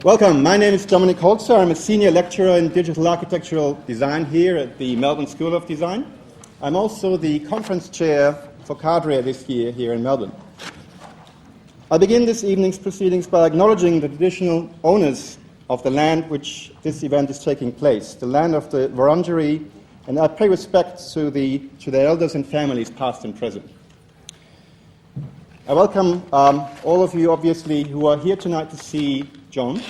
Welcome. My name is Dominic Holzer. I'm a senior lecturer in digital architectural design here at the Melbourne School of Design. I'm also the conference chair for Cadrea this year here in Melbourne. I begin this evening's proceedings by acknowledging the traditional owners of the land which this event is taking place, the land of the Wurundjeri, and I pay respect to their elders and families past and present. I welcome all of you, obviously, who are here tonight to see John,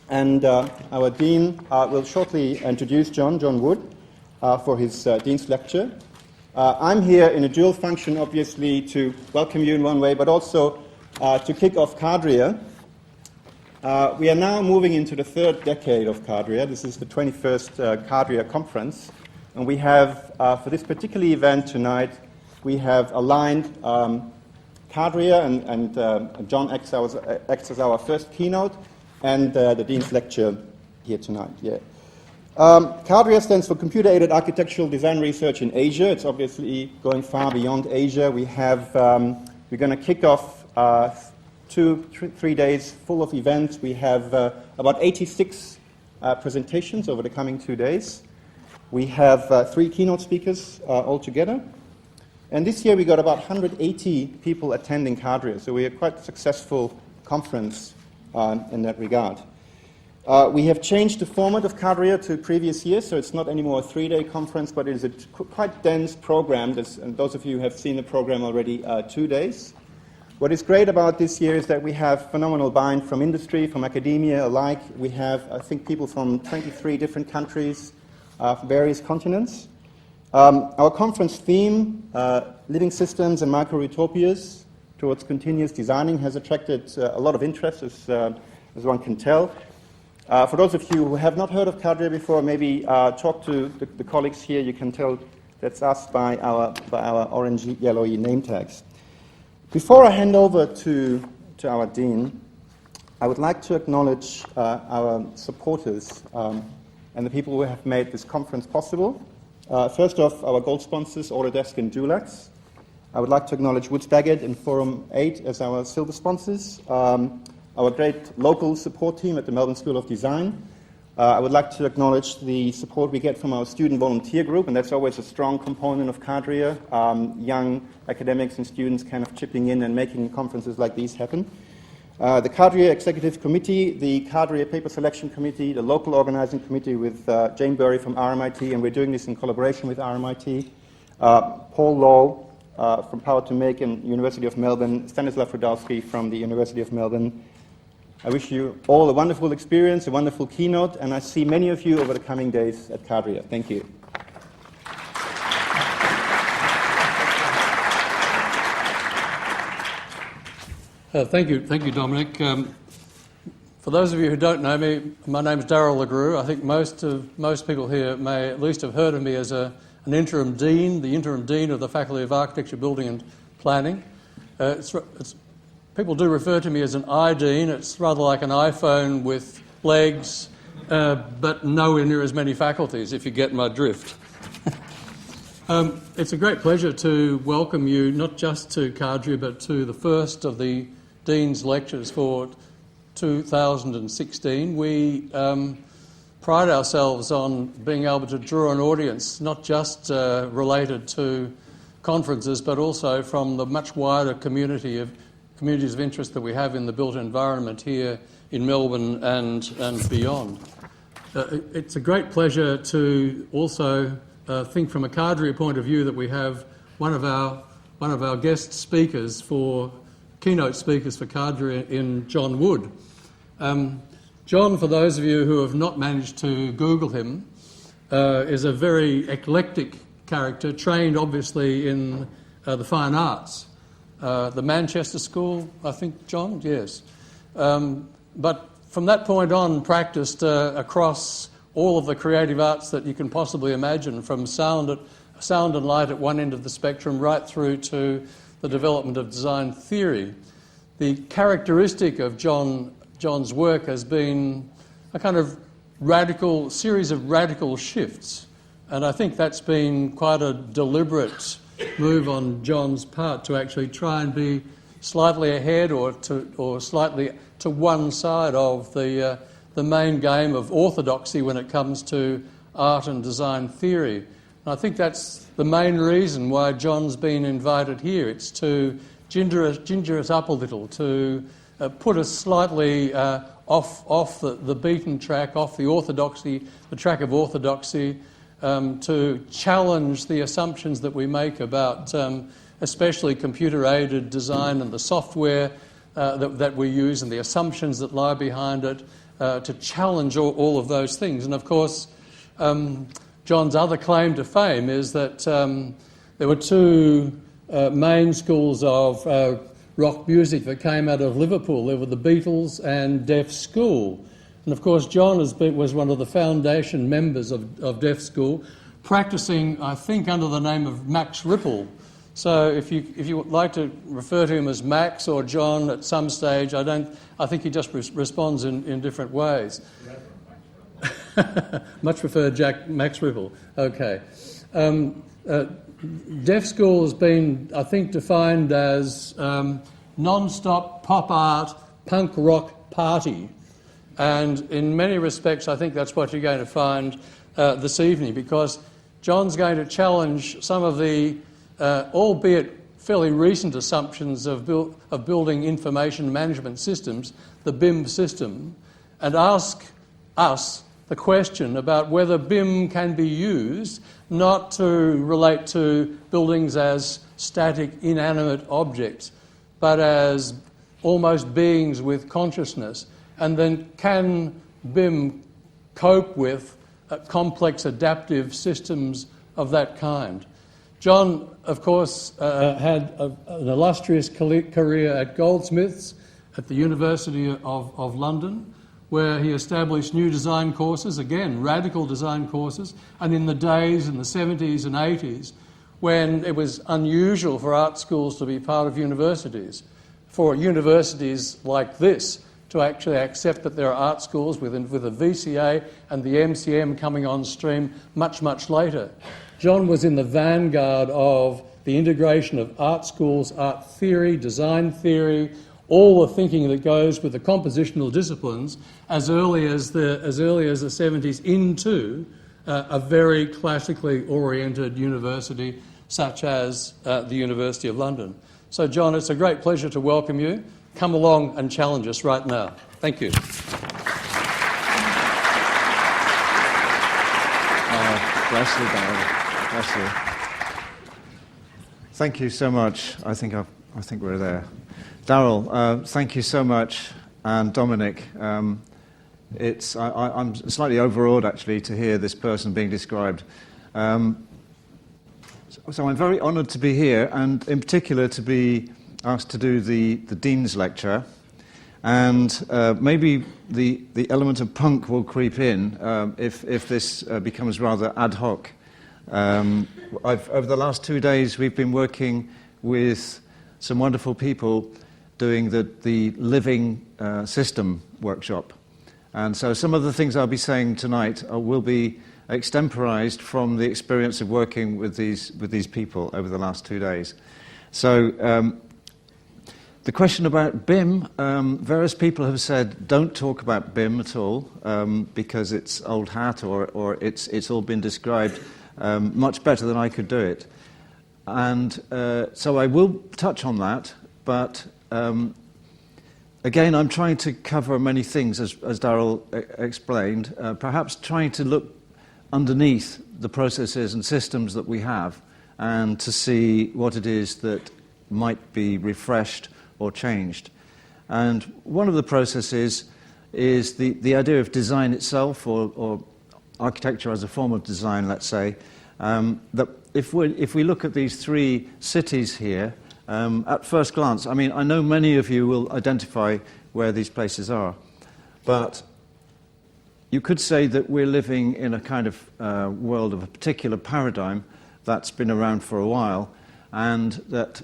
and our Dean will shortly introduce John Wood, for his Dean's lecture. I'm here in a dual function, obviously, to welcome you in one way, but also to kick off Cadrea. We are now moving into the third decade of Cadrea. This is the 21st Cadrea conference, and we have, for this particular event tonight, we have aligned Cadrea and John acts as our first keynote, and the Dean's lecture here tonight. Yeah. Cadrea stands for Computer-Aided Architectural Design Research in Asia. It's obviously going far beyond Asia. We're going to kick off 3 days full of events. We have about 86 presentations over the coming 2 days. We have 3 keynote speakers altogether. And this year we got about 180 people attending Cadrea, so we are quite a successful conference in that regard. We have changed the format of Cadrea to previous years, so it's not anymore a 3-day conference, but it is a quite dense program, and those of you who have seen the program already, 2 days. What is great about this year is that we have phenomenal buy-in from industry, from academia alike. We have, I think, people from 23 different countries, various continents. Our conference theme, Living Systems and Micro-Utopias towards Continuous Designing, has attracted a lot of interest, as one can tell. For those of you who have not heard of Cadrea before, maybe talk to the colleagues here. You can tell that's us by our orange, yellowy name tags. Before I hand over to our Dean, I would like to acknowledge our supporters and the people who have made this conference possible. First off, our gold sponsors, Autodesk and Dulux. I would like to acknowledge Woods Bagot and Forum 8 as our silver sponsors. Our great local support team at the Melbourne School of Design. I would like to acknowledge the support we get from our student volunteer group, and that's always a strong component of Cadrea, young academics and students kind of chipping in and making conferences like these happen. The Cadrea Executive Committee, the Cadrea Paper Selection Committee, the local organizing committee with Jane Burry from RMIT, and we're doing this in collaboration with RMIT, Paul Lowe from Power to Make and University of Melbourne, Stanislav Rudalski from the University of Melbourne. I wish you all a wonderful experience, a wonderful keynote, and I see many of you over the coming days at Cadrea. Thank you. Thank you, Dominic. For those of you who don't know me, my name is Darryl LeGroux. I think most people here may at least have heard of me as an interim dean, the interim dean of the Faculty of Architecture, Building and Planning. People do refer to me as an iDean. It's rather like an iPhone with legs, but nowhere near as many faculties, if you get my drift. It's a great pleasure to welcome you not just to Cadrea, but to the first of the Dean's Lectures for 2016. We pride ourselves on being able to draw an audience not just related to conferences, but also from the much wider communities of interest that we have in the built environment here in Melbourne and beyond. It's a great pleasure to also think from a Cadrea point of view that we have one of our guest speakers keynote speakers for Cadrea in John Wood. John, for those of you who have not managed to Google him, is a very eclectic character, trained obviously in the fine arts. The Manchester School, I think, John? Yes. But from that point on, practiced across all of the creative arts that you can possibly imagine, from sound and light at one end of the spectrum right through to the development of design theory. The characteristic of John's work has been a kind of series of radical shifts, and I think that's been quite a deliberate move on John's part to actually try and be slightly ahead or slightly to one side of the the main game of orthodoxy when it comes to art and design theory. And I think that's the main reason why John's been invited here. It's to ginger us up a little, to put us slightly off the beaten track, off the orthodoxy, the track of orthodoxy, to challenge the assumptions that we make about especially computer-aided design and the software that we use and the assumptions that lie behind it, to challenge all of those things. And of course, John's other claim to fame is that there were two main schools of rock music that came out of Liverpool. There were the Beatles and Deaf School. And of course, John was one of the foundation members of Deaf School, practicing, I think, under the name of Max Ripple. So if you would like to refer to him as Max or John at some stage, I think he just responds in different ways. Much prefer Max Ripple. Okay. Deaf School has been, I think, defined as non-stop pop art, punk rock party. And in many respects, I think that's what you're going to find this evening, because John's going to challenge some of the, albeit fairly recent assumptions of building information management systems, the BIM system, and ask us the question about whether BIM can be used not to relate to buildings as static, inanimate objects, but as almost beings with consciousness. And then can BIM cope with complex adaptive systems of that kind? John, of course, had an illustrious career at Goldsmiths at the University of London, where he established new design courses, again, radical design courses, and in the days in the 70s and 80s, when it was unusual for art schools to be part of universities, for universities like this to actually accept that there are art schools with a VCA and the MCM coming on stream much, much later. John was in the vanguard of the integration of art schools, art theory, design theory, all the thinking that goes with the compositional disciplines as early as the 70s into a very classically oriented university such as the University of London. So, John, it's a great pleasure to welcome you. Come along and challenge us right now. Thank you. Bless you, Darryl. Bless you. Thank you so much. I think we're there. Darryl, thank you so much, and Dominic. I'm slightly overawed actually to hear this person being described. So I'm very honoured to be here, and in particular to be asked to do the Dean's lecture, and maybe the element of punk will creep in if this becomes rather ad hoc. Over the last 2 days we've been working with some wonderful people doing the living system workshop, and so some of the things I'll be saying tonight will be extemporized from the experience of working with these people over the last 2 days. So the question about BIM, various people have said don't talk about BIM at all because it's old hat or it's all been described much better than I could do it. And so I will touch on that, but again, I'm trying to cover many things, as Darryl explained, perhaps trying to look underneath the processes and systems that we have and to see what it is that might be refreshed or changed. And one of the processes is the idea of design itself, or architecture as a form of design, let's say, that if we look at these three cities here, at first glance, I mean, I know many of you will identify where these places are, but you could say that we're living in a kind of world of a particular paradigm that's been around for a while, and that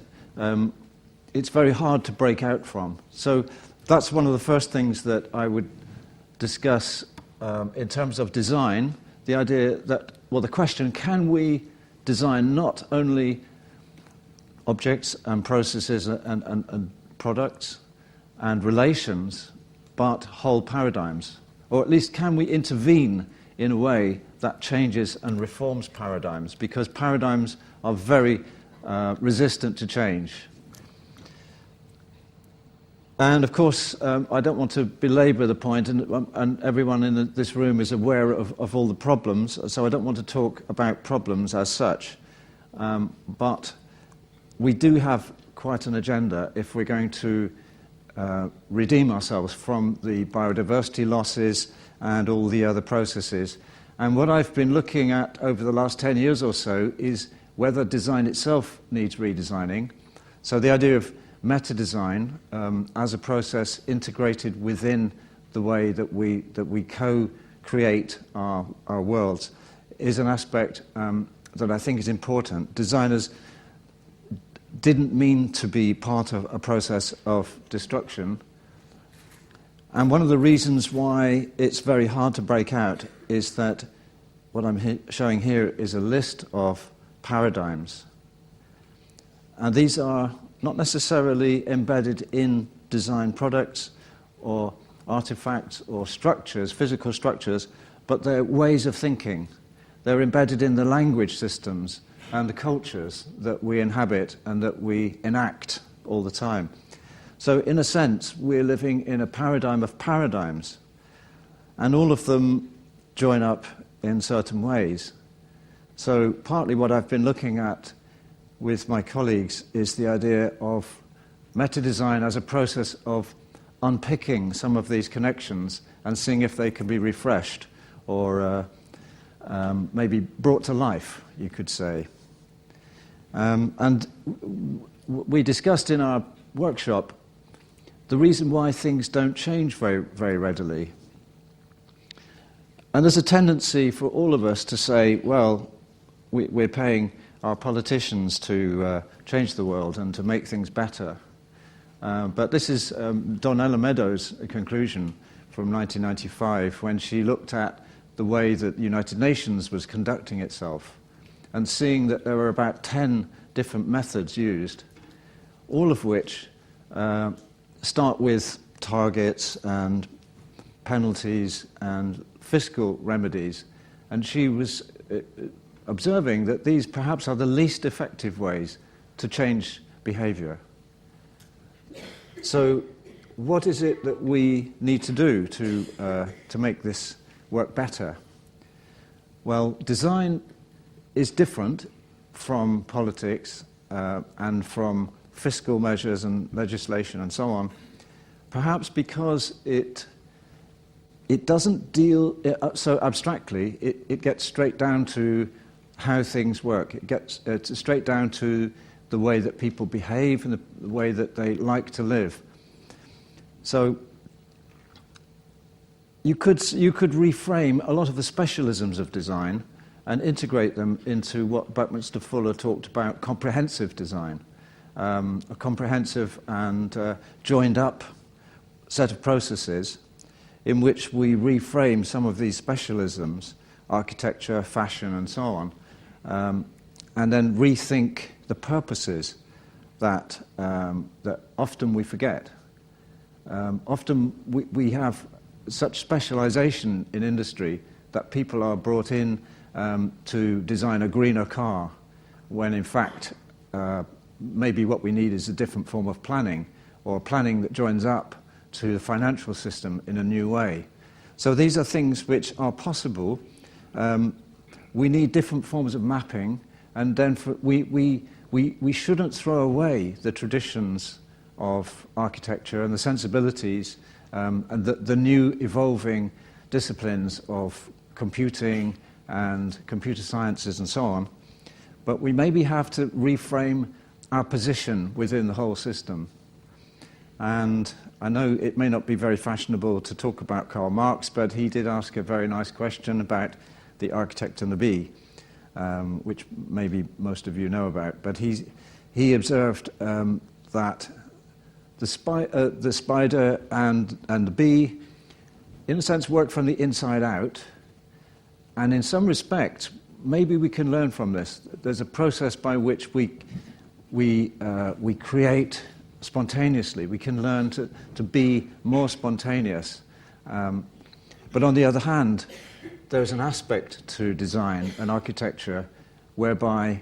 it's very hard to break out from. So that's one of the first things that I would discuss in terms of design, the idea that, well, the question, can we design not only objects and processes and products and relations, but whole paradigms? Or at least can we intervene in a way that changes and reforms paradigms? Because paradigms are very resistant to change. And of course, I don't want to belabor the point, and everyone in this room is aware of all the problems, so I don't want to talk about problems as such. But we do have quite an agenda if we're going to redeem ourselves from the biodiversity losses and all the other processes. And what I've been looking at over the last 10 years or so is whether design itself needs redesigning. So the idea of meta-design as a process integrated within the way that we co-create our worlds is an aspect that I think is important. Designers didn't mean to be part of a process of destruction. And one of the reasons why it's very hard to break out is that what I'm showing here is a list of paradigms. And these are not necessarily embedded in design products or artifacts or structures, physical structures, but they're ways of thinking. They're embedded in the language systems and the cultures that we inhabit and that we enact all the time. So in a sense, we're living in a paradigm of paradigms, and all of them join up in certain ways. So partly what I've been looking at with my colleagues is the idea of meta-design as a process of unpicking some of these connections and seeing if they can be refreshed or maybe brought to life, you could say. And we discussed in our workshop the reason why things don't change very, very readily. And there's a tendency for all of us to say, well, we're paying our politicians to change the world and to make things better. But this is Donella Meadows' conclusion from 1995 when she looked at the way that the United Nations was conducting itself and seeing that there were about 10 different methods used, all of which start with targets and penalties and fiscal remedies. And she was observing that these perhaps are the least effective ways to change behavior. So what is it that we need to do to make this work better? Well, design is different from politics and from fiscal measures and legislation and so on, perhaps because it doesn't deal so abstractly. It gets straight down to how things work. It gets straight down to the way that people behave and the way that they like to live. So you could reframe a lot of the specialisms of design and integrate them into what Buckminster Fuller talked about, comprehensive design, a comprehensive and joined up set of processes in which we reframe some of these specialisms, architecture, fashion, and so on, and then rethink the purposes that often we forget. Often we have such specialization in industry that people are brought in to design a greener car, when in fact maybe what we need is a different form of planning, or planning that joins up to the financial system in a new way. So these are things which are possible. We need different forms of mapping, and then we shouldn't throw away the traditions of architecture and the sensibilities and the new evolving disciplines of computing and computer sciences and so on. But we maybe have to reframe our position within the whole system. And I know it may not be very fashionable to talk about Karl Marx, but he did ask a very nice question about the architect and the bee, which maybe most of you know about. But he observed that the spider and the bee, in a sense, work from the inside out. And in some respect, maybe we can learn from this. There's a process by which we create spontaneously. We can learn to be more spontaneous. But on the other hand, there's an aspect to design and architecture whereby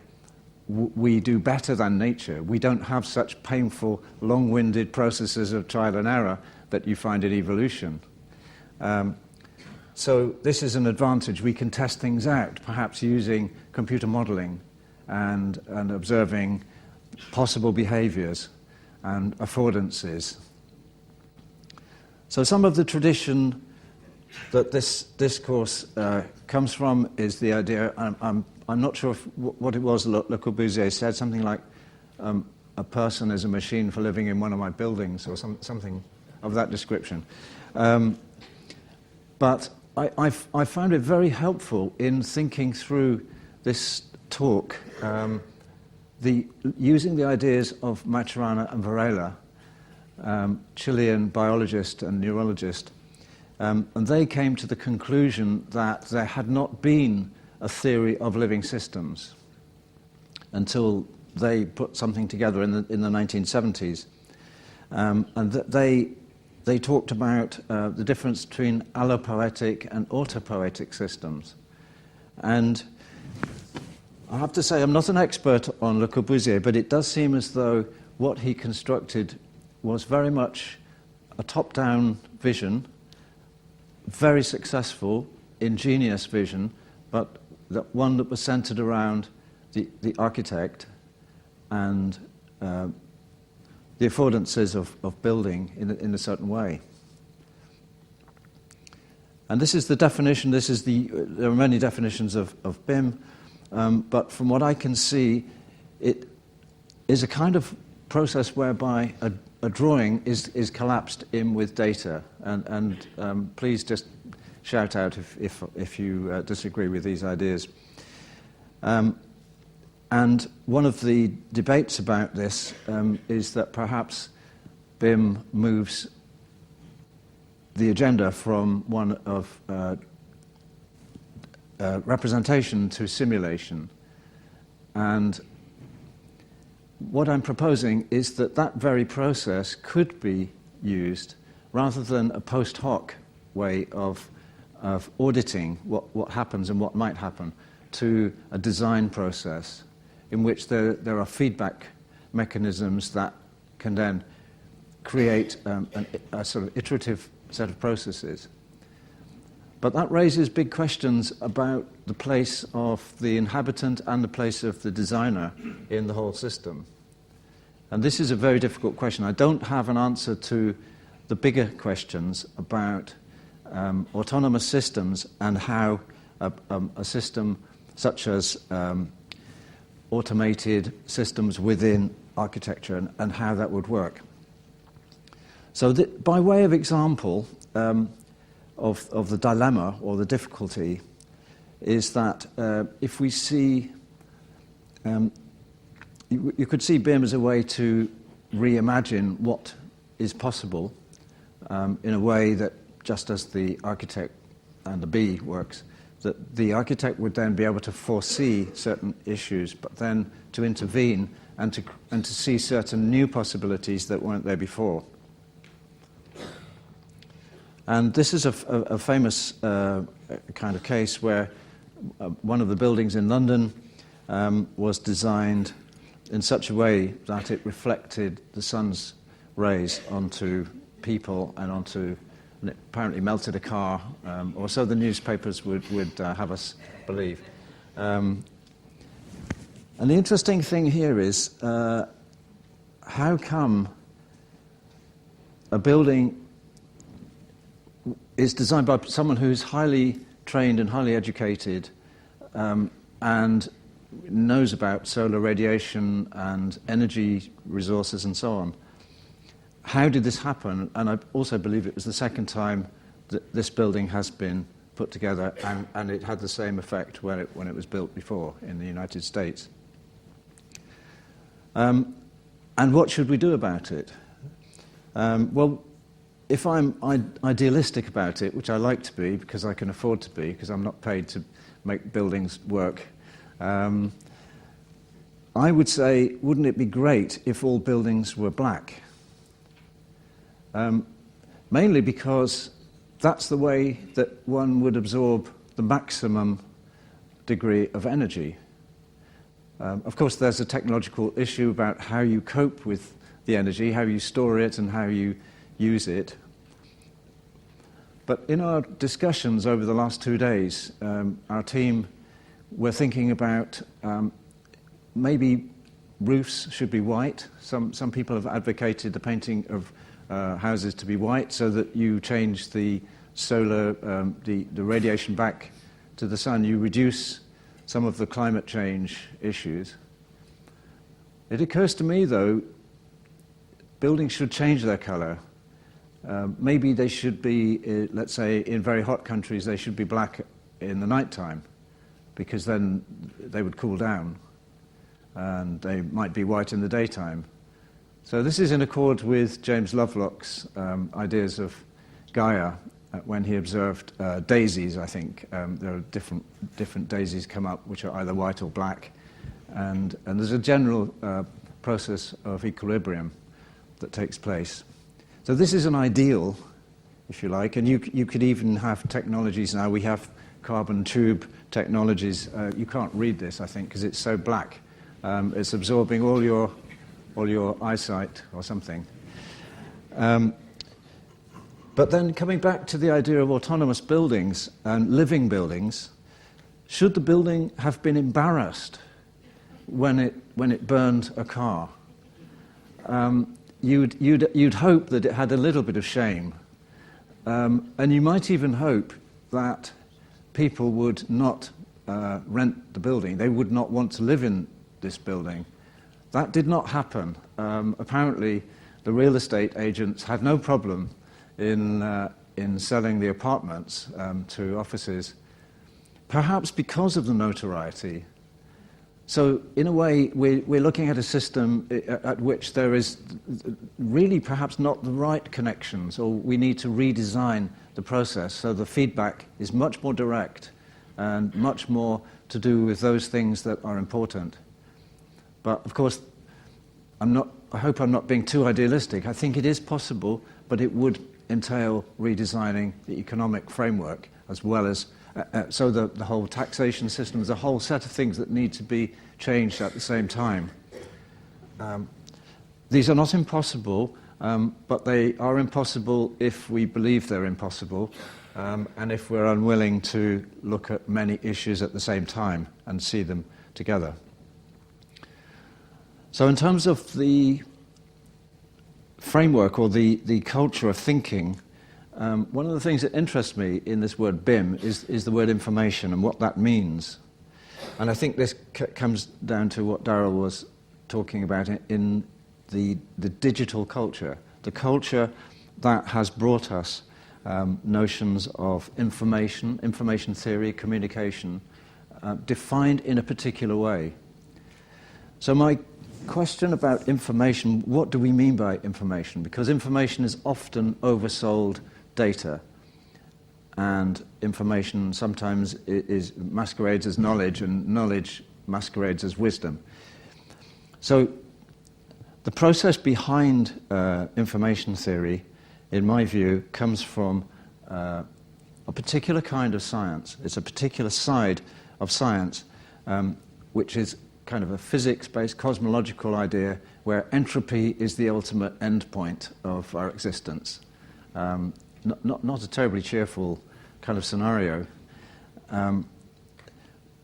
we do better than nature. We don't have such painful, long-winded processes of trial and error that you find in evolution. So this is an advantage. We can test things out, perhaps using computer modeling and observing possible behaviors and affordances. So some of the tradition that this discourse comes from is the idea, I'm not sure what it was Le Corbusier said, something like a person is a machine for living in one of my buildings, or something of that description. But I found it very helpful in thinking through this talk, using the ideas of Maturana and Varela, Chilean biologist and neurologist, and they came to the conclusion that there had not been a theory of living systems until they put something together in the 1970s, and that they talked about the difference between allopoetic and autopoetic systems. And I have to say, I'm not an expert on Le Corbusier, but it does seem as though what he constructed was very much a top-down vision, very successful, ingenious vision, but one that was centered around the architect and the affordances of building in a certain way. And this is the definition, there are many definitions of BIM, but from what I can see, it is a kind of process whereby a drawing is collapsed in with data. And please just shout out if you disagree with these ideas. And one of the debates about this is that perhaps BIM moves the agenda from one of representation to simulation. And what I'm proposing is that very process could be used rather than a post hoc way of auditing what happens and what might happen to a design process in which there are feedback mechanisms that can then create a sort of iterative set of processes. But that raises big questions about the place of the inhabitant and the place of the designer in the whole system. And this is a very difficult question. I don't have an answer to the bigger questions about autonomous systems and how a system such as automated systems within architecture and how that would work. So by way of example of the dilemma or the difficulty is that if we see, you could see BIM as a way to reimagine what is possible in a way that just as the architect and the bee works, that the architect would then be able to foresee certain issues, but then to intervene and to see certain new possibilities that weren't there before. And this is a famous kind of case where one of the buildings in London was designed in such a way that it reflected the sun's rays onto people and it apparently melted a car, or so the newspapers would have us believe. And the interesting thing here is how come a building is designed by someone who's highly trained and highly educated and knows about solar radiation and energy resources and so on. How did this happen? And I also believe it was the second time that this building has been put together, and it had the same effect when it was built before in the United States. And what should we do about it? Well, if I'm idealistic about it, which I like to be because I can afford to be, because I'm not paid to make buildings work, I would say, wouldn't it be great if all buildings were black? Mainly because that's the way that one would absorb the maximum degree of energy. Of course, there's a technological issue about how you cope with the energy, how you store it and how you use it. But in our discussions over the last 2 days, our team were thinking about maybe roofs should be white. Some people have advocated the painting of houses to be white so that you change the solar, the radiation back to the sun. You reduce some of the climate change issues. It occurs to me, though, buildings should change their colour. Maybe they should be, let's say, in very hot countries, they should be black in the night time, because then they would cool down, and they might be white in the daytime. So this is in accord with James Lovelock's ideas of Gaia when he observed daisies, I think. There are different daisies come up which are either white or black, and there's a general process of equilibrium that takes place. So this is an ideal, if you like, and you could even have technologies now. We have carbon tube technologies. You can't read this, I think, because it's so black. It's absorbing all your eyesight or something. But then coming back to the idea of autonomous buildings and living buildings, should the building have been embarrassed when it burned a car? You'd hope that it had a little bit of shame, and you might even hope that people would not rent the building. They would not want to live in this building. That did not happen. Apparently, the real estate agents had no problem in selling the apartments to offices, perhaps because of the notoriety. So, in a way, we're looking at a system at which there is really perhaps not the right connections, or we need to redesign the process so the feedback is much more direct and much more to do with those things that are important. But, of course, I hope I'm not being too idealistic. I think it is possible, but it would entail redesigning the economic framework as well as so the whole taxation system is a whole set of things that need to be changed at the same time. These are not impossible, but they are impossible if we believe they're impossible, and if we're unwilling to look at many issues at the same time and see them together. So in terms of the framework or the culture of thinking, one of the things that interests me in this word BIM is the word information and what that means. And I think this comes down to what Darryl was talking about in the digital culture, the culture that has brought us notions of information theory, communication, defined in a particular way. So my question about information, what do we mean by information? Because information is often oversold data, and information sometimes is masquerades as knowledge, and knowledge masquerades as wisdom. So the process behind information theory, in my view, comes from a particular kind of science. It's a particular side of science which is kind of a physics-based cosmological idea where entropy is the ultimate endpoint of our existence. Not a terribly cheerful kind of scenario.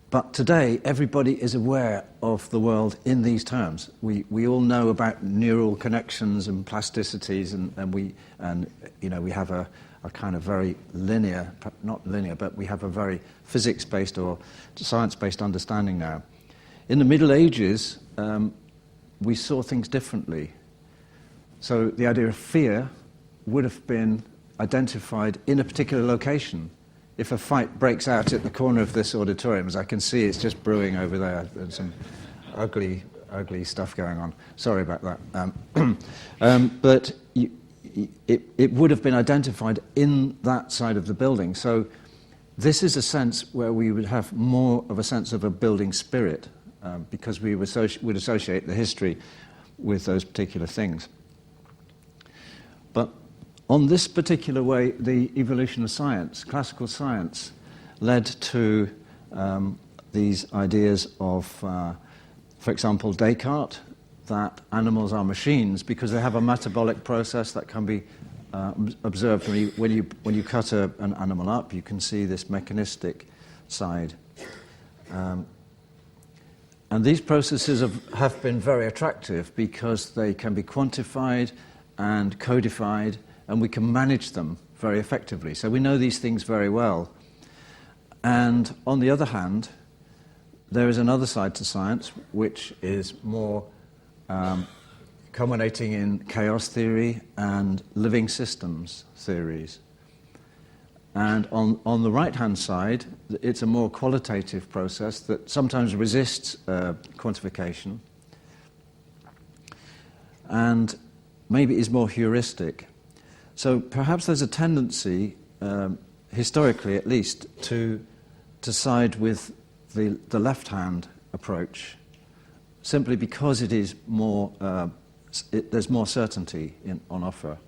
But today, everybody is aware of the world in these terms. We all know about neural connections and plasticities, and we have a kind of very linear, not linear, but we have a very physics-based or science-based understanding now. In the Middle Ages, we saw things differently. So the idea of fear would have been identified in a particular location. If a fight breaks out at the corner of this auditorium, as I can see, it's just brewing over there, and some ugly stuff going on. Sorry about that. But it would have been identified in that side of the building. So this is a sense where we would have more of a sense of a building spirit, because we would associate the history with those particular things. But on this particular way, the evolution of science, classical science, led to these ideas of, for example, Descartes, that animals are machines because they have a metabolic process that can be observed when you cut an animal up. You can see this mechanistic side. And these processes have been very attractive because they can be quantified and codified, and we can manage them very effectively. So we know these things very well. And on the other hand, there is another side to science which is more culminating in chaos theory and living systems theories. And on the right-hand side, it's a more qualitative process that sometimes resists quantification and maybe is more heuristic. So perhaps there's a tendency, historically at least, to side with the left-hand approach, simply because it is more, there's more certainty on offer.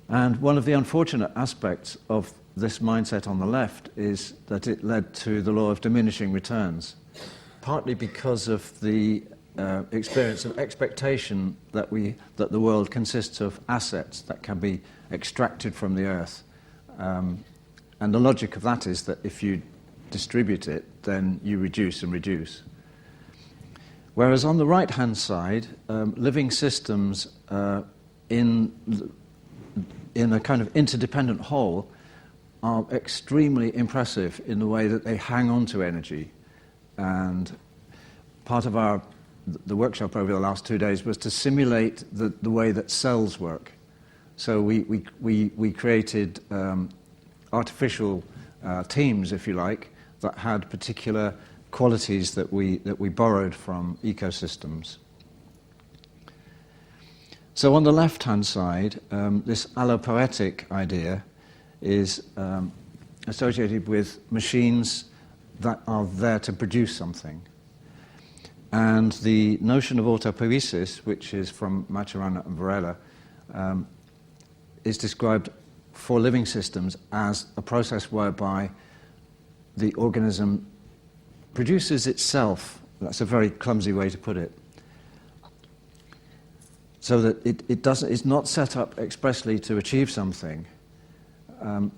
And one of the unfortunate aspects of this mindset on the left is that it led to the law of diminishing returns, partly because of the experience of expectation that the world consists of assets that can be extracted from the earth. And the logic of that is that if you distribute it, then you reduce and reduce. Whereas on the right-hand side, living systems in a kind of interdependent whole are extremely impressive in the way that they hang on to energy. And part of the workshop over the last 2 days was to simulate the way that cells work. So we created artificial teams, if you like, that had particular qualities that we borrowed from ecosystems. So on the left-hand side, this allopoetic idea is associated with machines that are there to produce something. And the notion of autopoiesis, which is from Maturana and Varela, is described for living systems as a process whereby the organism produces itself. That's a very clumsy way to put it. So that it's not set up expressly to achieve something.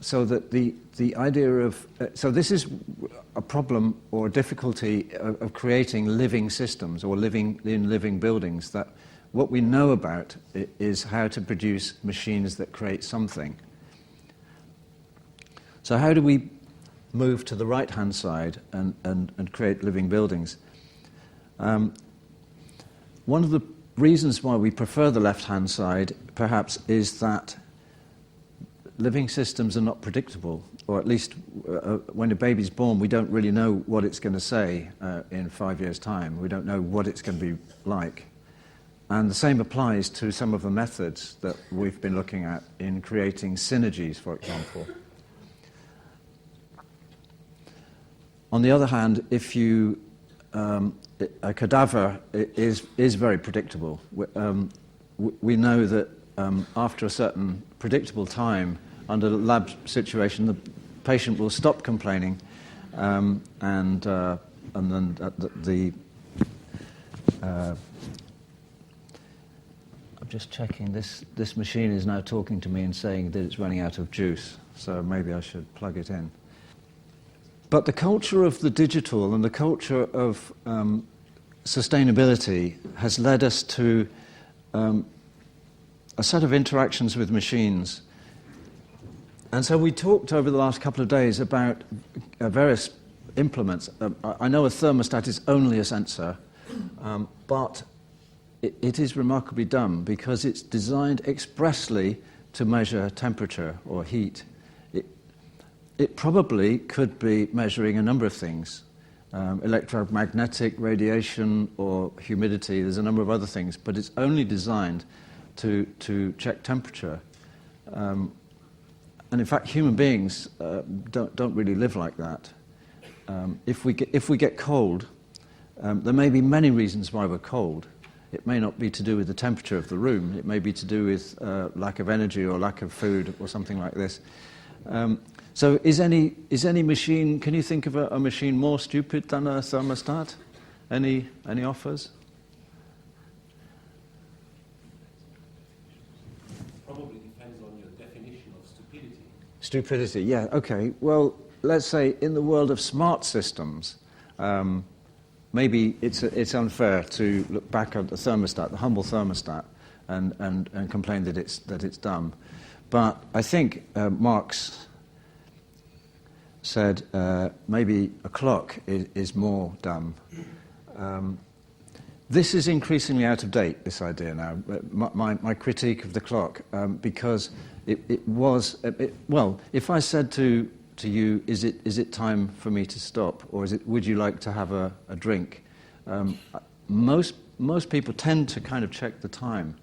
So that the idea of so this is a problem or a difficulty of creating living systems or living in living buildings. That what we know about is how to produce machines that create something. So how do we move to the right-hand side and create living buildings? One of the reasons why we prefer the left-hand side, perhaps, is that living systems are not predictable, or at least when a baby's born, we don't really know what it's going to say in 5 years' time. We don't know what it's going to be like. And the same applies to some of the methods that we've been looking at in creating synergies, for example. On the other hand, if you a cadaver is very predictable. We know that after a certain predictable time, under the lab situation, the patient will stop complaining, and then I'm just checking. This machine is now talking to me and saying that it's running out of juice, so maybe I should plug it in. But the culture of the digital and the culture of sustainability has led us to a set of interactions with machines. And so we talked over the last couple of days about various implements. I know a thermostat is only a sensor, but it is remarkably dumb because it's designed expressly to measure temperature or heat. It probably could be measuring a number of things, electromagnetic radiation or humidity. There's a number of other things, but it's only designed to check temperature. And in fact, human beings don't really live like that. If we get cold, there may be many reasons why we're cold. It may not be to do with the temperature of the room. It may be to do with lack of energy or lack of food or something like this. So is any machine, can you think of a machine more stupid than a thermostat? Any offers? Probably depends on your definition of stupidity. Stupidity, yeah, okay. Well, let's say in the world of smart systems, maybe it's unfair to look back at the thermostat, the humble thermostat, and complain that it's dumb. But I think Marx said maybe a clock is more dumb. This is increasingly out of date, this idea now, my critique of the clock, because it was, well, if I said to you, is it time for me to stop, or would you like to have a drink? Most people tend to kind of check the time.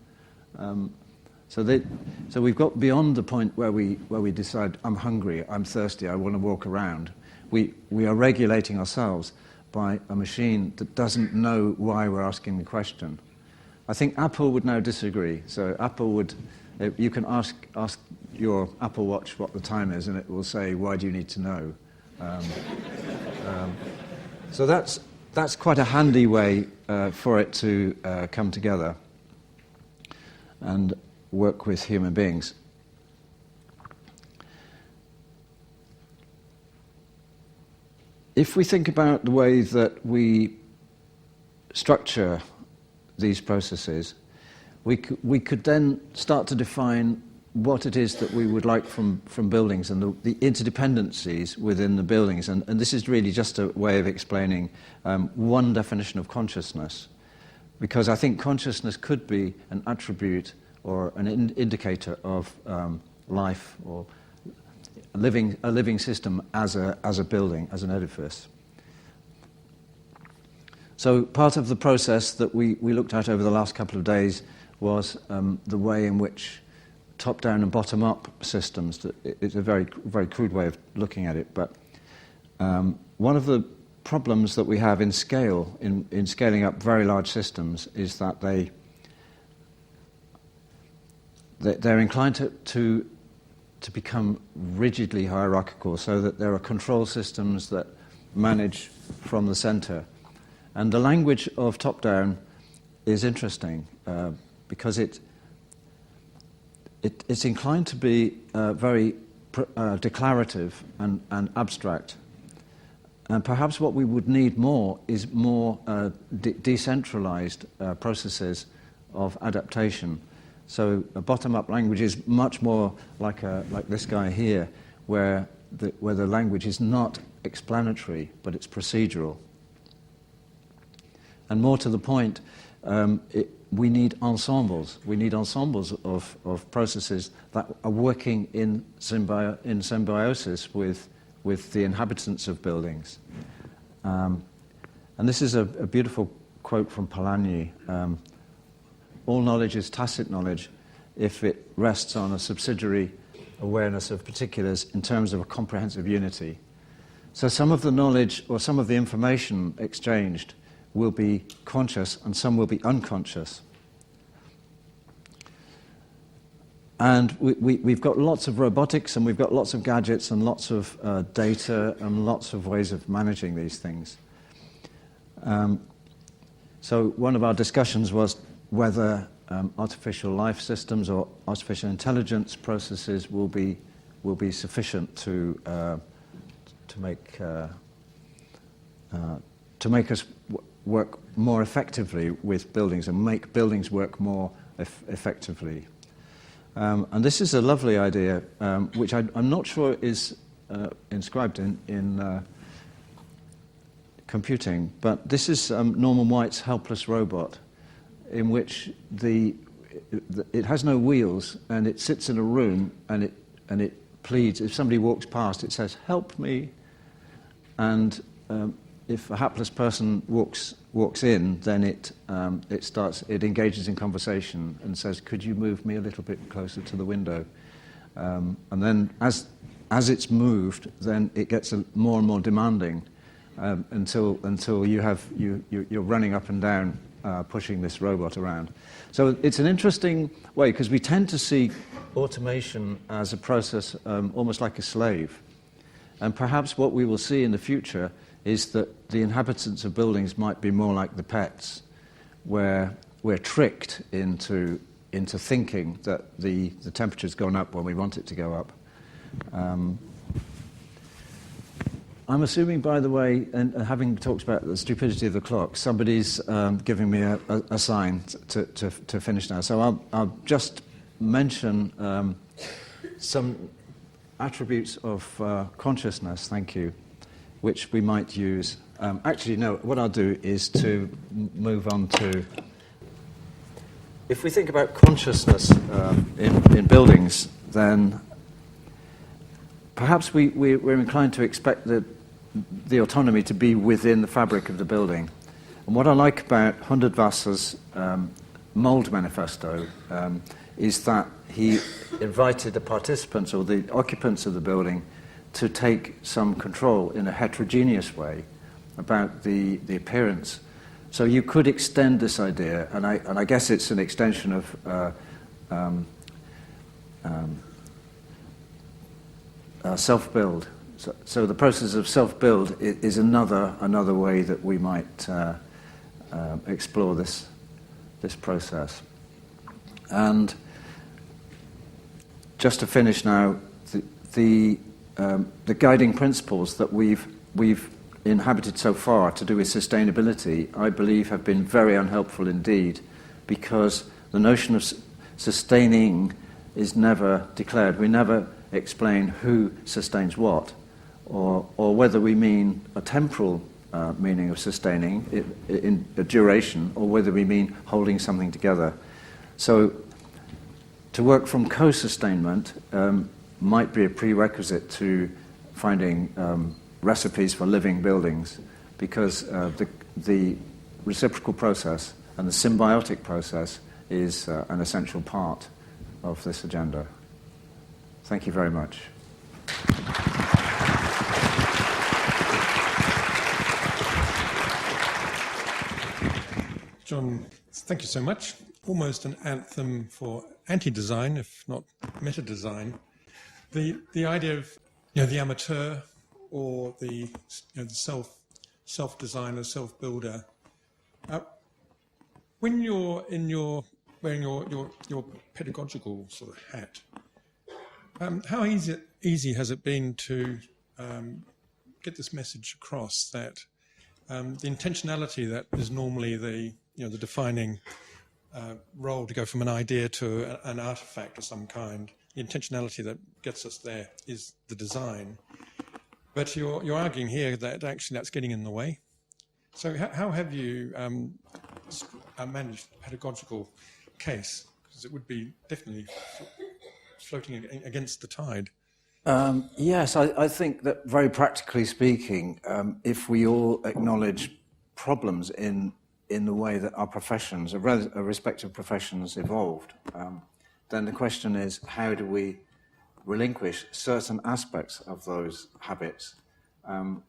So we've got beyond the point where we decide, I'm hungry, I'm thirsty, I want to walk around. We are regulating ourselves by a machine that doesn't know why we're asking the question. I think Apple would now disagree. So Apple would, you can ask your Apple Watch what the time is, and it will say, why do you need to know? So that's quite a handy way for it to come together and work with human beings. If we think about the way that we structure these processes, we could then start to define what it is that we would like from buildings and the interdependencies within the buildings. And this is really just a way of explaining one definition of consciousness, because I think consciousness could be an attribute or an indicator of life or a living system as a building, as an edifice. So part of the process that we looked at over the last couple of days was the way in which top-down and bottom-up systems, it's a very, very crude way of looking at it, but one of the problems that we have in scale, in scaling up very large systems, is that they're inclined to become rigidly hierarchical, so that there are control systems that manage from the center. And the language of top-down is interesting because it's inclined to be very declarative and abstract. And perhaps what we would need more is more decentralized processes of adaptation. So a bottom-up language is much more like this guy here, where the language is not explanatory, but it's procedural. And more to the point, we need ensembles. We need ensembles of processes that are working in symbiosis with the inhabitants of buildings. And this is a beautiful quote from Polanyi. All knowledge is tacit knowledge if it rests on a subsidiary awareness of particulars in terms of a comprehensive unity. So some of the knowledge or some of the information exchanged will be conscious and some will be unconscious. And we've got lots of robotics and we've got lots of gadgets and lots of data and lots of ways of managing these things. So one of our discussions was whether artificial life systems or artificial intelligence processes will be sufficient to make us work more effectively with buildings and make buildings work more effectively. And this is a lovely idea, which I'm not sure is inscribed in computing, but this is Norman White's helpless robot, in which it has no wheels and it sits in a room and it pleads. If somebody walks past, it says, "Help me," and if a hapless person walks in, then it engages in conversation and says, "Could you move me a little bit closer to the window?" And then as it's moved, then it gets more and more demanding until you're running up and down pushing this robot around. So it's an interesting way, because we tend to see automation as a process almost like a slave. And perhaps what we will see in the future is that the inhabitants of buildings might be more like the pets, where we're tricked into thinking that the temperature's gone up when we want it to go up. I'm assuming, by the way, and having talked about the stupidity of the clock, somebody's giving me a sign to finish now. So I'll just mention some attributes of consciousness, thank you, which we might use. Actually, no, what I'll do is to move on to... If we think about consciousness in buildings, then perhaps we're inclined to expect the autonomy to be within the fabric of the building. And what I like about Hundertwasser's mold manifesto is that he invited the participants or the occupants of the building to take some control in a heterogeneous way about the appearance. So you could extend this idea, and I guess it's an extension of self-build. So the process of self-build is another way that we might explore this process. And just to finish now, the guiding principles that we've inhabited so far to do with sustainability, I believe, have been very unhelpful indeed, because the notion of sustaining is never declared. We never explain who sustains what, or whether we mean a temporal meaning of sustaining in a duration, or whether we mean holding something together. So to work from co-sustainment might be a prerequisite to finding recipes for living buildings, because the reciprocal process and the symbiotic process is an essential part of this agenda. Thank you very much. John, thank you so much. Almost an anthem for anti-design, if not meta-design. The idea of the amateur or the self-designer, self-builder. When you're wearing your pedagogical sort of hat, how easy has it been to get this message across that the intentionality that is normally the defining role to go from an idea to an artifact of some kind, the intentionality that gets us there is the design. But you're arguing here that actually that's getting in the way. So how have you managed the pedagogical case? Because it would be definitely floating against the tide. Yes, I think that very practically speaking, if we all acknowledge problems in the way that our professions, our respective professions evolved, then the question is, how do we relinquish certain aspects of those habits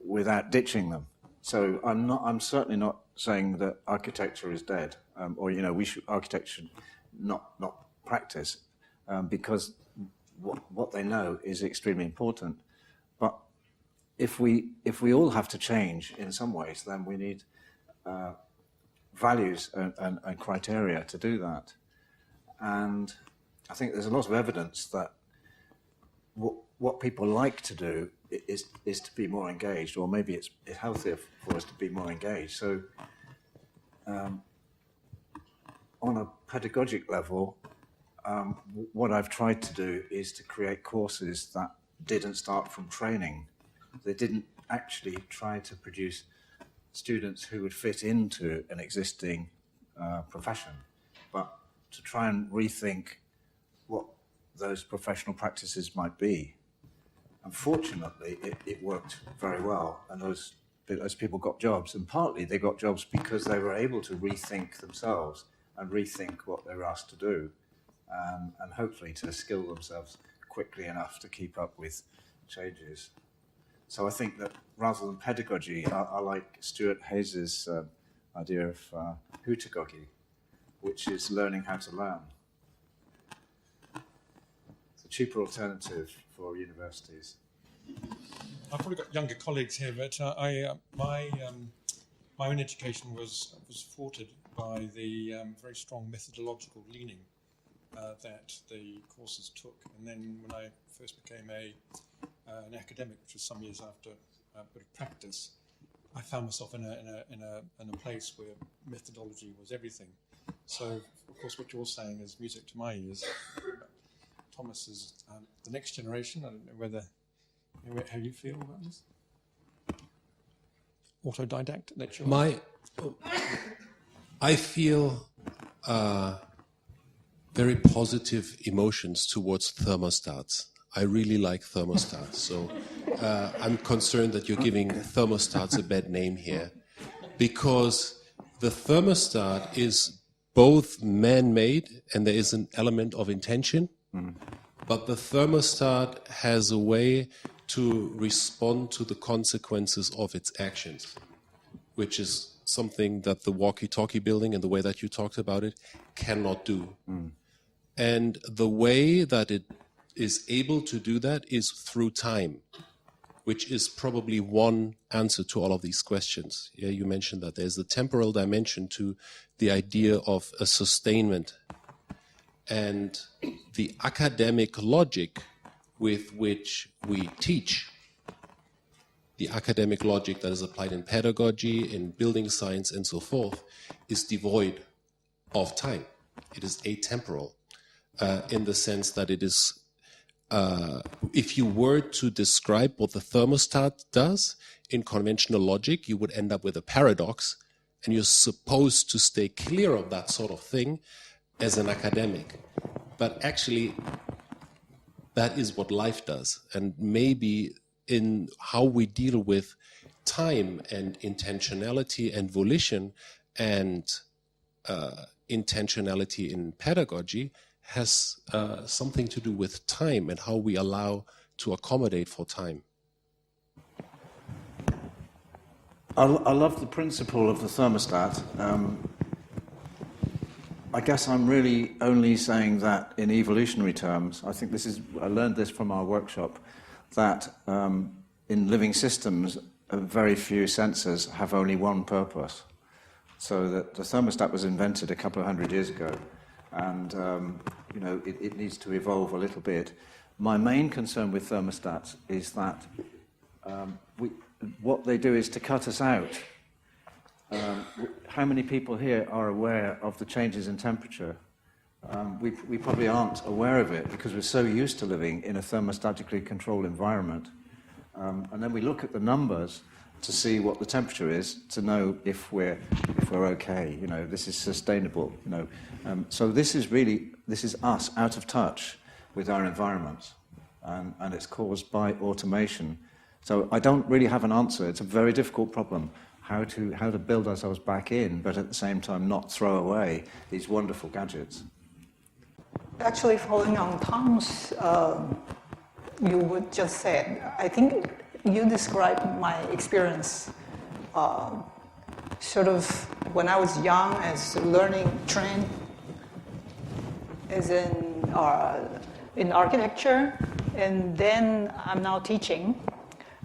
without ditching them? So I'm certainly not saying that architecture is dead, or architecture not practice, because what they know is extremely important. But if we all have to change in some ways, then we need values and criteria to do that. And I think there's a lot of evidence that what people like to do is to be more engaged, or maybe it's healthier for us to be more engaged. So on a pedagogic level, what I've tried to do is to create courses that didn't start from training. They didn't actually try to produce students who would fit into an existing profession, but to try and rethink what those professional practices might be. Unfortunately, it worked very well, and those people got jobs, and partly they got jobs because they were able to rethink themselves and rethink what they were asked to do, and hopefully to skill themselves quickly enough to keep up with changes. So I think that rather than pedagogy, I like Stuart Hayes's idea of pedagogy, which is learning how to learn. It's a cheaper alternative for universities. I've probably got younger colleagues here, but my own education was thwarted by the very strong methodological leaning that the courses took. And then when I first became an academic, which was some years after a bit of practice, I found myself in a place where methodology was everything. So, of course, what you're saying is music to my ears. Thomas is the next generation. I don't know how you feel about this. Autodidact nature. I feel very positive emotions towards thermostats. I really like thermostats, so I'm concerned that you're giving thermostats a bad name here, because the thermostat is both man-made and there is an element of intention, but the thermostat has a way to respond to the consequences of its actions, which is something that the walkie-talkie building and the way that you talked about it cannot do. And the way that it is able to do that is through time, which is probably one answer to all of these questions. Yeah, you mentioned that there's a temporal dimension to the idea of a sustainment. And the academic logic with which we teach, the academic logic that is applied in pedagogy, in building science, and so forth, is devoid of time. It is atemporal in the sense that it is, if you were to describe what the thermostat does in conventional logic, you would end up with a paradox, and you're supposed to stay clear of that sort of thing as an academic. But actually, that is what life does. And maybe in how we deal with time and intentionality and volition and intentionality in pedagogy has something to do with time and how we allow to accommodate for time. I love the principle of the thermostat. I guess I'm really only saying that in evolutionary terms. I think I learned this from our workshop, that in living systems, very few sensors have only one purpose. So that the thermostat was invented a couple of hundred years ago, and it needs to evolve a little bit. My main concern with thermostats is that what they do is to cut us out. How many people here are aware of the changes in temperature? We probably aren't aware of it because we're so used to living in a thermostatically controlled environment. And then we look at the numbers to see what the temperature is to know if we're okay. This is sustainable. So this is us out of touch with our environment, and it's caused by automation. So I don't really have an answer. It's a very difficult problem. How to build ourselves back in, but at the same time not throw away these wonderful gadgets. Actually, following on Tom's, you would just said, I think you described my experience sort of when I was young as a learning trend, as in architecture, and then I'm now teaching.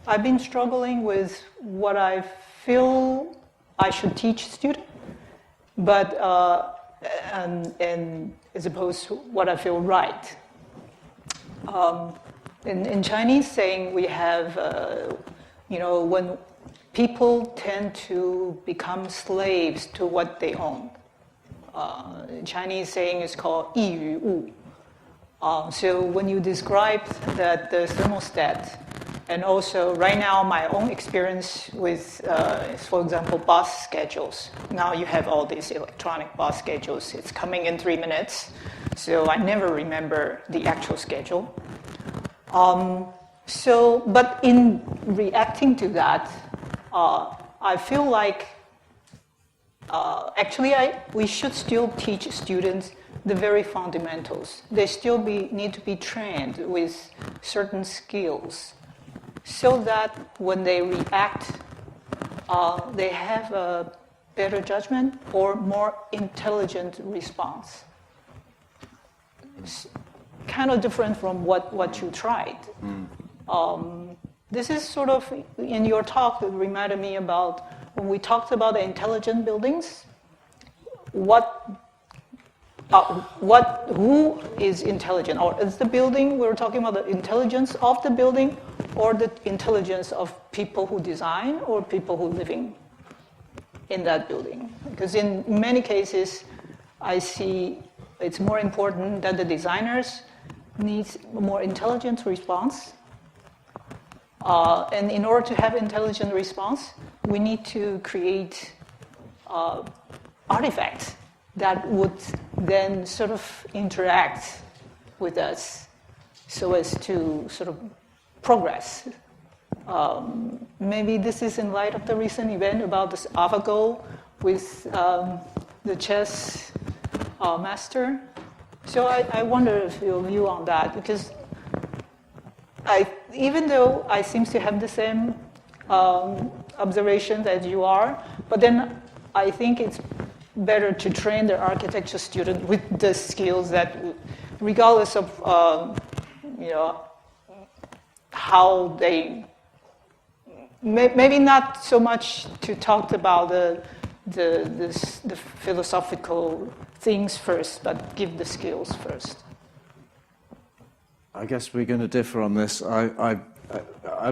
I've been struggling with what I feel I should teach students, but and as opposed to what I feel right. In Chinese saying, we have, when people tend to become slaves to what they own. Chinese saying is called 一于物. So when you describe that the thermostat, and also right now my own experience with, for example, bus schedules. Now you have all these electronic bus schedules. It's coming in 3 minutes, so I never remember the actual schedule. But in reacting to that, I feel like we should still teach students the very fundamentals. They still need to be trained with certain skills, so that when they react, they have better judgment or more intelligent response. It's kind of different from what you tried. This is sort of, in your talk, it reminded me about when we talked about the intelligent buildings, who is intelligent? Or is the building, we were talking about the intelligence of the building or the intelligence of people who design or people who living in that building? Because in many cases, I see it's more important that the designers need more intelligent response. And in order to have intelligent response, we need to create artifacts that would then sort of interact with us so as to sort of progress. Maybe this is in light of the recent event about this AlphaGo with the chess master. So I wonder if your view on that, because even though I seem to have the same observations as you are, but then I think it's better to train the architecture student with the skills that, regardless of how they, maybe not so much to talk about the philosophical things first, but give the skills first. I guess we're going to differ on this.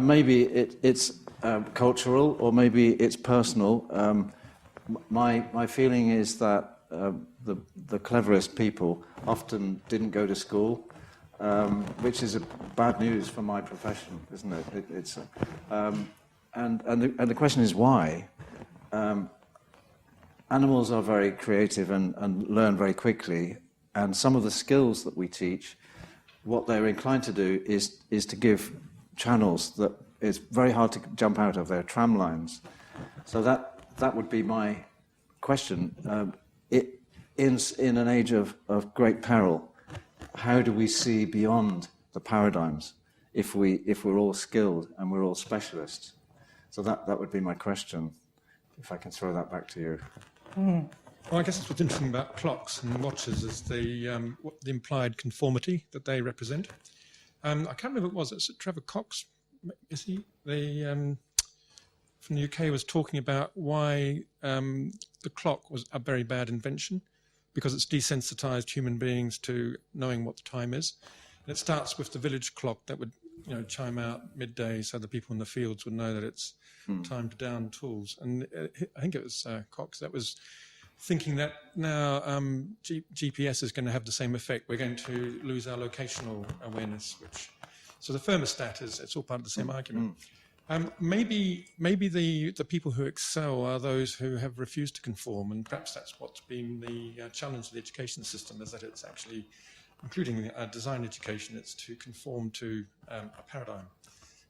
Maybe it's cultural, or maybe it's personal. My feeling is that the cleverest people often didn't go to school, which is bad news for my profession, isn't it? And the question is why. Animals are very creative and learn very quickly, and some of the skills that we teach, what they're inclined to do is to give channels that it's very hard to jump out of. They're tram lines. So that would be my question. In an age of great peril, how do we see beyond the paradigms if we're all skilled and we're all specialists? So that would be my question, if I can throw that back to you. Well, I guess that's what's interesting about clocks and watches is the implied conformity that they represent. I can't remember who it was. It's Trevor Cox, is he? From the UK was talking about why the clock was a very bad invention, because it's desensitized human beings to knowing what the time is. And it starts with the village clock that would chime out midday so the people in the fields would know that it's time to down tools. And I think it was Cox that was thinking that now GPS is going to have the same effect. We're going to lose our locational awareness. So the thermostat it's all part of the same argument. Maybe the people who excel are those who have refused to conform, and perhaps that's what's been the challenge of the education system, is that it's actually, including design education, it's to conform to a paradigm.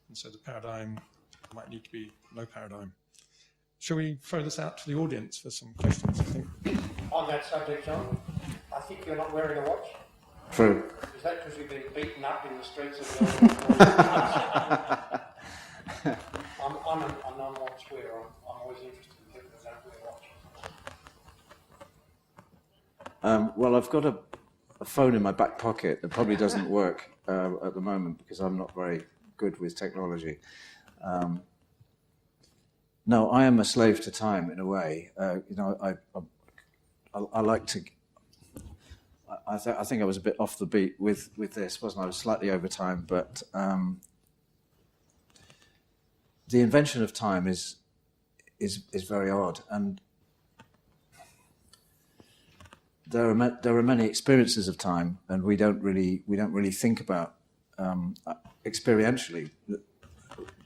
And so the paradigm might need to be no paradigm. Shall we throw this out to the audience for some questions, I think? On that subject, John, I think you're not wearing a watch. True. Is that because you've been beaten up in the streets of Melbourne? I'm a non-watch wearer. I'm always interested in people that don't wear watches. Well, I've got a phone in my back pocket that probably doesn't work at the moment because I'm not very good with technology. No, I am a slave to time in a way. I like to. I think I was a bit off the beat with this, wasn't I? I was slightly over time, but the invention of time is very odd, and there are many experiences of time, and we don't really think about experientially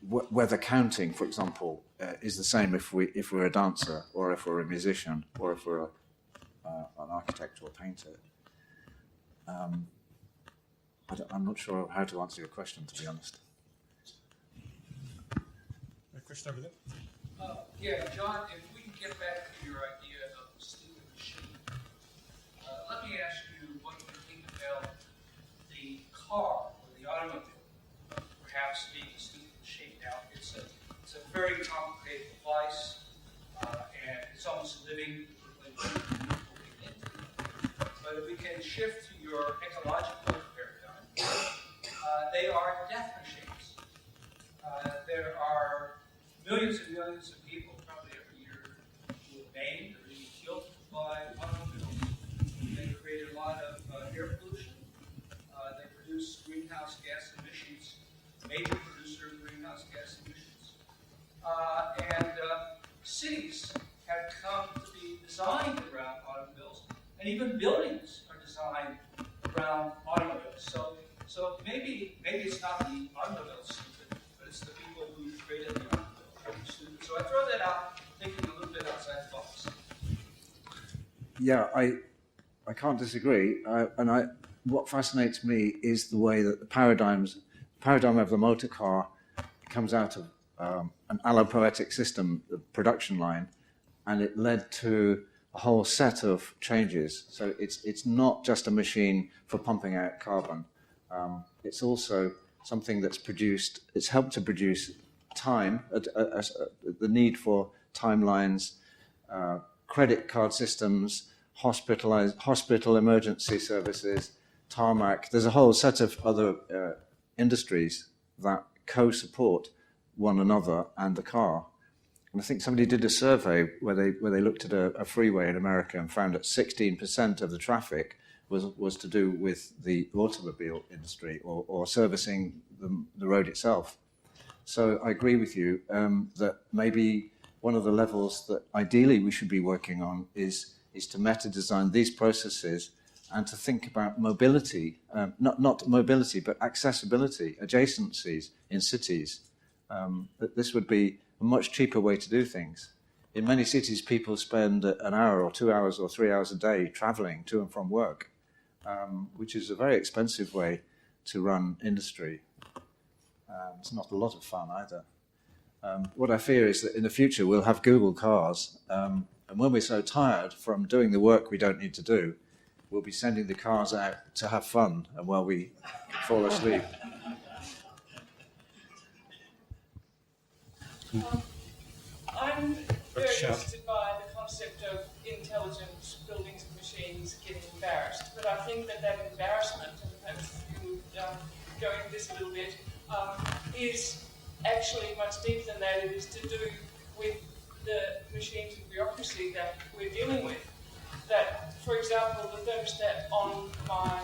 whether counting, for example, is the same if we're a dancer or if we're a musician or if we're an architect or a painter. I'm not sure how to answer your question, to be honest. A question over there? Yeah, John, if we can get back to your idea of the stupid machine, let me ask you what you think about the car or the automobile perhaps being a stupid machine. Now, it's a very complicated device, and it's almost or ecological paradigm, they are death machines. There are millions and millions of people probably every year who are maimed or being killed by automobiles. They create a lot of air pollution. They produce greenhouse gas emissions, major producer of greenhouse gas emissions. And cities have come to be designed around automobiles, and even buildings are designed around automobiles. So maybe it's not the automobile stupid, but it's the people who created the automobile who are stupid. So I throw that out, thinking a little bit outside the box. Yeah, I can't disagree. What fascinates me is the way that the paradigm of the motor car comes out of an allopoetic system, the production line, and it led to a whole set of changes. So it's not just a machine for pumping out carbon. It's also something that's produced. It's helped to produce time, the need for timelines, credit card systems, hospital emergency services, tarmac. There's a whole set of other industries that co-support one another and the car. And I think somebody did a survey where they looked at a freeway in America and found that 16% of the traffic was to do with the automobile industry or servicing the road itself. So I agree with you that maybe one of the levels that ideally we should be working on is to meta-design these processes and to think about mobility, not mobility, but accessibility, adjacencies in cities. That this would be a much cheaper way to do things. In many cities, people spend an hour or 2 hours or 3 hours a day traveling to and from work, which is a very expensive way to run industry. It's not a lot of fun either. What I fear is that in the future we'll have Google cars, and when we're so tired from doing the work we don't need to do, we'll be sending the cars out to have fun and while we fall asleep. I'm very interested by the concept of intelligent buildings and machines getting embarrassed, but I think that embarrassment, and perhaps you would go into this a little bit, is actually much deeper than that. It is to do with the machines and bureaucracy that we're dealing with. That, for example, the thermostat on my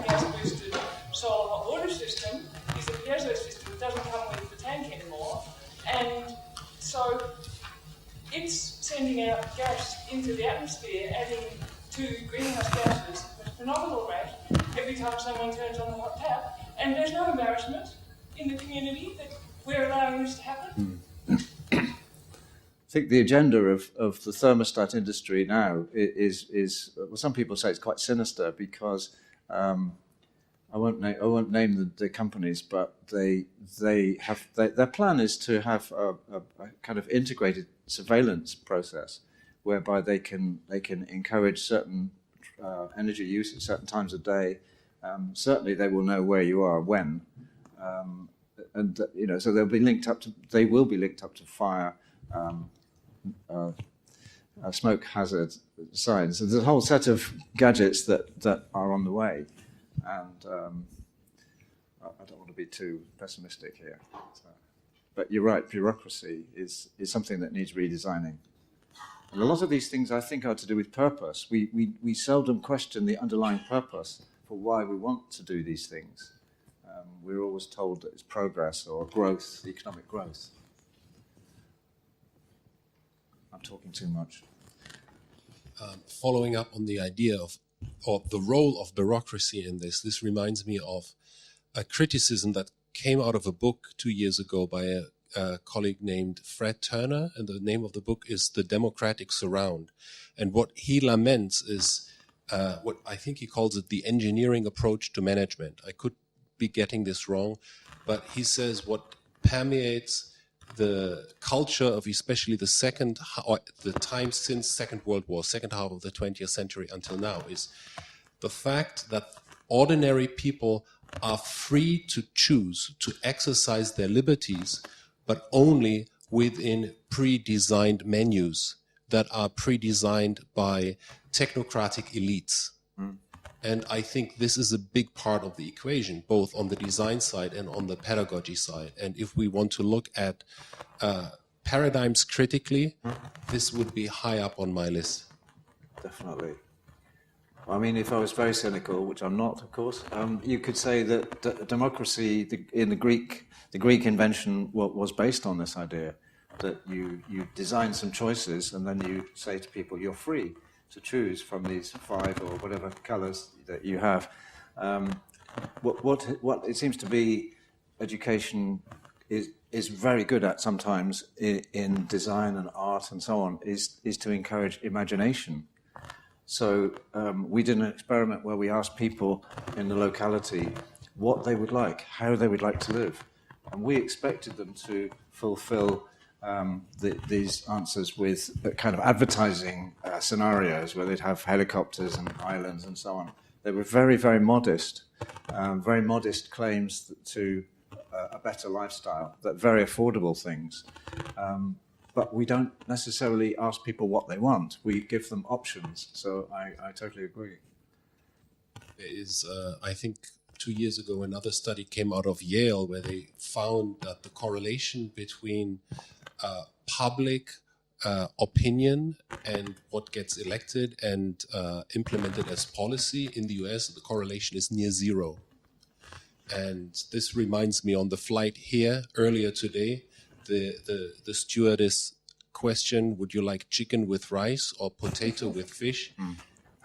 gas-boosted solar hot water system is a piezo system. It doesn't come with the tank anymore. And so it's sending out gas into the atmosphere, adding to greenhouse gases at a phenomenal rate every time someone turns on the hot tap. And there's no embarrassment in the community that we're allowing this to happen. I think the agenda of the thermostat industry now is well, some people say it's quite sinister because I won't name the companies, but their plan is to have a kind of integrated surveillance process whereby they can encourage certain energy use at certain times of day. Certainly, they will know where you are when, and so they will be linked up to fire. Smoke hazard signs. So there's a whole set of gadgets that are on the way, and I don't want to be too pessimistic here. But you're right, bureaucracy is something that needs redesigning. And a lot of these things, I think, are to do with purpose. We seldom question the underlying purpose for why we want to do these things. We're always told that it's progress or growth, economic growth. I'm talking too much. Following up on the idea of the role of bureaucracy in this reminds me of a criticism that came out of a book 2 years ago by a colleague named Fred Turner, and the name of the book is The Democratic Surround. And what he laments is what I think he calls it the engineering approach to management. I could be getting this wrong, but he says what permeates the culture of especially the time since Second World War, second half of the 20th century until now, is the fact that ordinary people are free to choose to exercise their liberties, but only within pre-designed menus that are pre-designed by technocratic elites. And I think this is a big part of the equation, both on the design side and on the pedagogy side. And if we want to look at paradigms critically, this would be high up on my list. Definitely. I mean, if I was very cynical, which I'm not, of course, you could say that democracy in the Greek invention was based on this idea that you design some choices and then you say to people, you're free to choose from these 5 or whatever colours that you have. What it seems to be education is very good at sometimes in design and art and so on is to encourage imagination. So we did an experiment where we asked people in the locality what they would like, how they would like to live. And we expected them to fulfill these answers with kind of advertising scenarios where they'd have helicopters and islands and so on. They were very, very modest claims to a better lifestyle, that very affordable things. But we don't necessarily ask people what they want. We give them options. So I totally agree. There is, I think, 2 years ago, another study came out of Yale where they found that the correlation between public opinion and what gets elected and implemented as policy in the US, the correlation is near zero. And this reminds me, on the flight here earlier today, the stewardess question, would you like chicken with rice or potato with fish?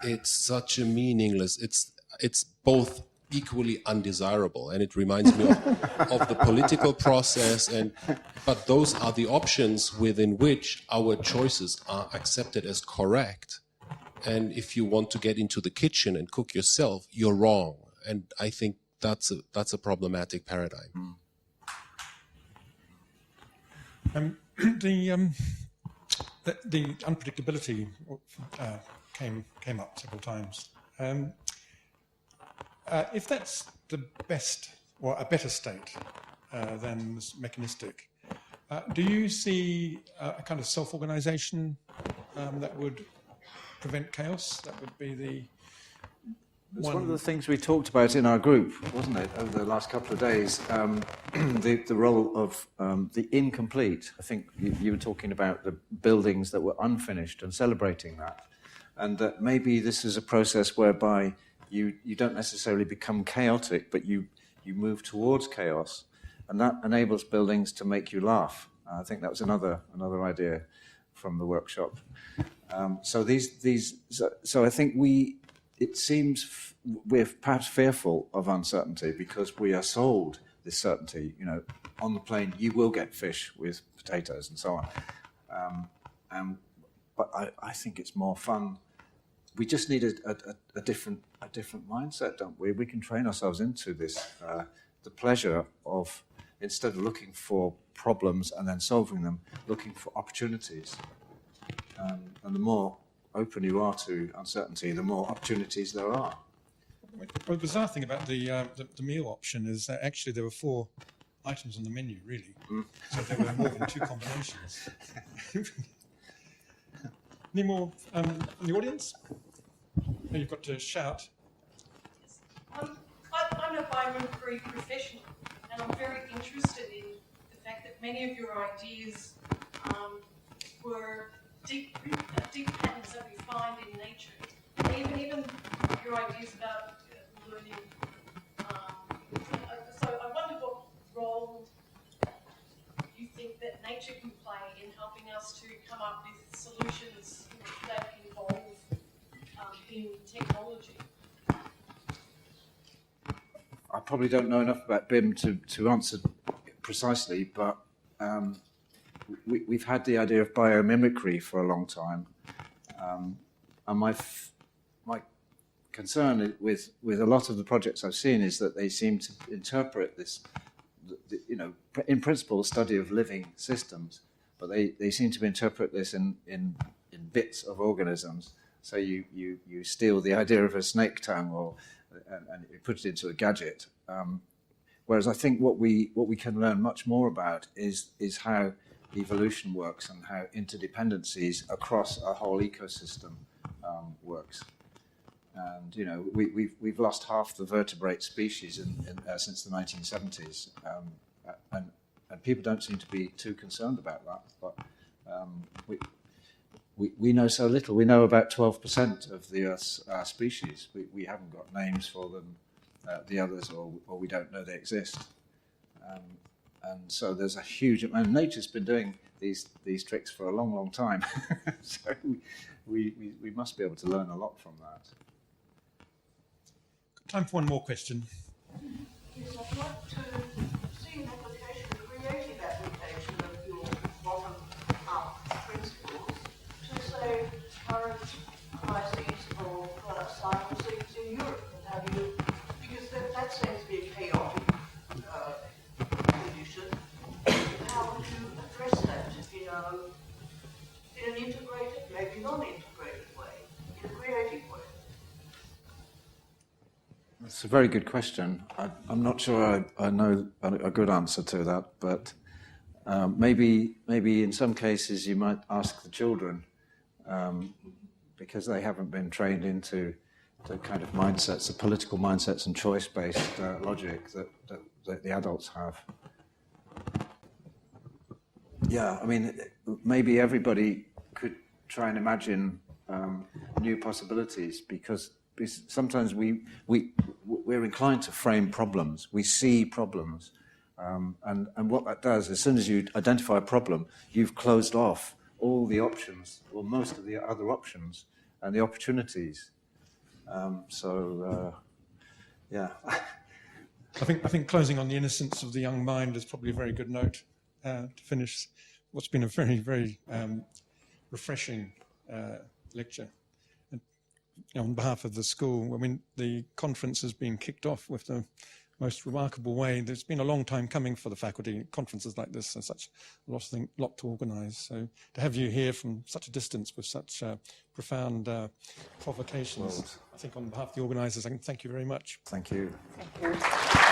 It's such a meaningless, it's both equally undesirable, and it reminds me of the political process, but those are the options within which our choices are accepted as correct. And if you want to get into the kitchen and cook yourself, you're wrong. And I think that's a problematic paradigm. The unpredictability came up several times. If that's the best or a better state than this mechanistic, do you see a kind of self-organization that would prevent chaos? That would be the It's one of the things we talked about in our group, wasn't it, over the last couple of days, the role of the incomplete. I think you were talking about the buildings that were unfinished and celebrating that, and that maybe this is a process whereby you don't necessarily become chaotic, but you move towards chaos, and that enables buildings to make you laugh. I think that was another idea from the workshop. So I think it seems we're perhaps fearful of uncertainty because we are sold this certainty. You know, on the plane you will get fish with potatoes and so on. But I think it's more fun. We just need a different mindset, don't we? We can train ourselves into this, the pleasure of, instead of looking for problems and then solving them, looking for opportunities. And the more open you are to uncertainty, the more opportunities there are. Well, the bizarre thing about the meal option is that actually there were 4 items on the menu, really. So there were more than 2 combinations. Any more in the audience? Oh, you've got to shout. I'm a biomimicry professional, and I'm very interested in the fact that many of your ideas were deep patterns that we find in nature. Even your ideas about learning. So I wonder what role you think that nature can play in helping us to come up with solutions that involve in technology. I probably don't know enough about BIM to answer precisely, but we've had the idea of biomimicry for a long time, and my concern with a lot of the projects I've seen is that they seem to interpret this, in principle, the study of living systems, but they seem to interpret this in bits of organisms. So you steal the idea of a snake tongue and you put it into a gadget. Whereas I think what we can learn much more about is how evolution works and how interdependencies across a whole ecosystem works. And you know, we've lost half the vertebrate species since the 1970s, and people don't seem to be too concerned about that. But we know so little. We know about 12% of the Earth's species. We haven't got names for them, the others, or we don't know they exist. And so there's a huge amount. And nature's been doing these tricks for a long, long time. So we must be able to learn a lot from that. Time for one more question. Yes, I'd like to see an application, a creative application of your bottom-up principles to, say, current crises or cycle seeds in Europe, and how you, because that seems to be a chaotic condition. How would you address that, in an integrated, maybe non-integrated way, in a creative way? That's a very good question. I'm not sure I know a good answer to that, but maybe in some cases you might ask the children, because they haven't been trained into the kind of mindsets, the political mindsets and choice-based logic that the adults have. Yeah, I mean, maybe everybody could try and imagine new possibilities, because sometimes we're inclined to frame problems. We see problems, and what that does, as soon as you identify a problem, you've closed off all the options, or most of the other options, and the opportunities. Yeah. I think closing on the innocence of the young mind is probably a very good note to finish what's been a very, very refreshing lecture. On behalf of the school, I mean, the conference has been kicked off with the most remarkable way. There's been a long time coming for the faculty. Conferences like this are such a lot to organise. So to have you here from such a distance with such profound provocations, I think on behalf of the organisers, I can thank you very much. Thank you. Thank you.